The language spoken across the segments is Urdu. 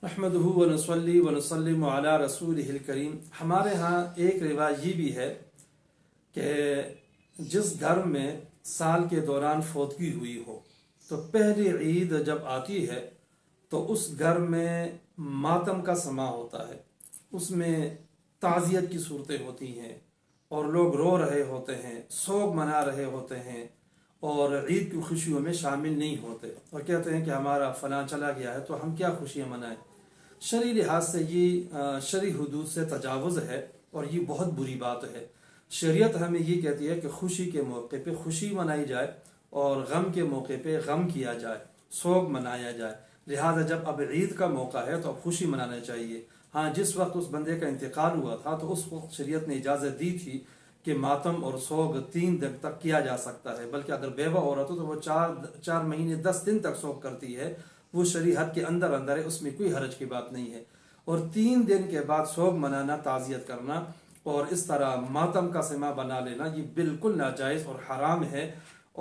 احمدہ ونصلی ونسلم علی رسولہ الکریم۔ ہمارے ہاں ایک رواج یہ بھی ہے کہ جس گھر میں سال کے دوران فوتگی ہوئی ہو تو پہلی عید جب آتی ہے تو اس گھر میں ماتم کا سما ہوتا ہے، اس میں تعزیت کی صورتیں ہوتی ہیں اور لوگ رو رہے ہوتے ہیں، سوگ منا رہے ہوتے ہیں اور عید کی خوشیوں میں شامل نہیں ہوتے اور کہتے ہیں کہ ہمارا فلاں چلا گیا ہے تو ہم کیا خوشیاں منائیں۔ شرعی لحاظ سے یہ شرعی حدود سے تجاوز ہے اور یہ بہت بری بات ہے۔ شریعت ہمیں یہ کہتی ہے کہ خوشی کے موقع پہ خوشی منائی جائے اور غم کے موقع پہ غم کیا جائے، سوگ منایا جائے۔ لہذا جب اب عید کا موقع ہے تو اب خوشی منانا چاہیے۔ ہاں، جس وقت اس بندے کا انتقال ہوا تھا تو اس وقت شریعت نے اجازت دی تھی کہ ماتم اور سوگ 3 دن تک کیا جا سکتا ہے، بلکہ اگر بیوہ عورت ہو تو وہ 4 مہینے 10 دن تک سوگ کرتی ہے، وہ شریعت کے اندر ہے، اس میں کوئی حرج کی بات نہیں ہے۔ اور 3 دن کے بعد سوگ منانا، تعزیت کرنا اور اس طرح ماتم کا سما بنا لینا یہ بالکل ناجائز اور حرام ہے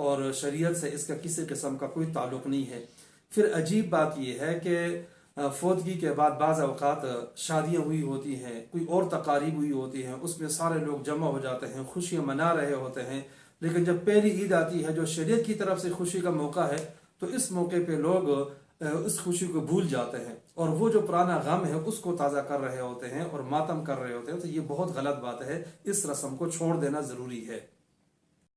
اور شریعت سے اس کا کسی قسم کا کوئی تعلق نہیں ہے۔ پھر عجیب بات یہ ہے کہ فوتگی کے بعد بعض اوقات شادیاں ہوئی ہوتی ہیں، کوئی اور تقاریب ہوئی ہوتی ہیں، اس میں سارے لوگ جمع ہو جاتے ہیں، خوشیاں منا رہے ہوتے ہیں، لیکن جب پہلی عید آتی ہے جو شریعت کی طرف سے خوشی کا موقع ہے تو اس موقع پہ لوگ اس خوشی کو بھول جاتے ہیں اور وہ جو پرانا غم ہے اس کو تازہ کر رہے ہوتے ہیں اور ماتم کر رہے ہوتے ہیں، تو یہ بہت غلط بات ہے۔ اس رسم کو چھوڑ دینا ضروری ہے۔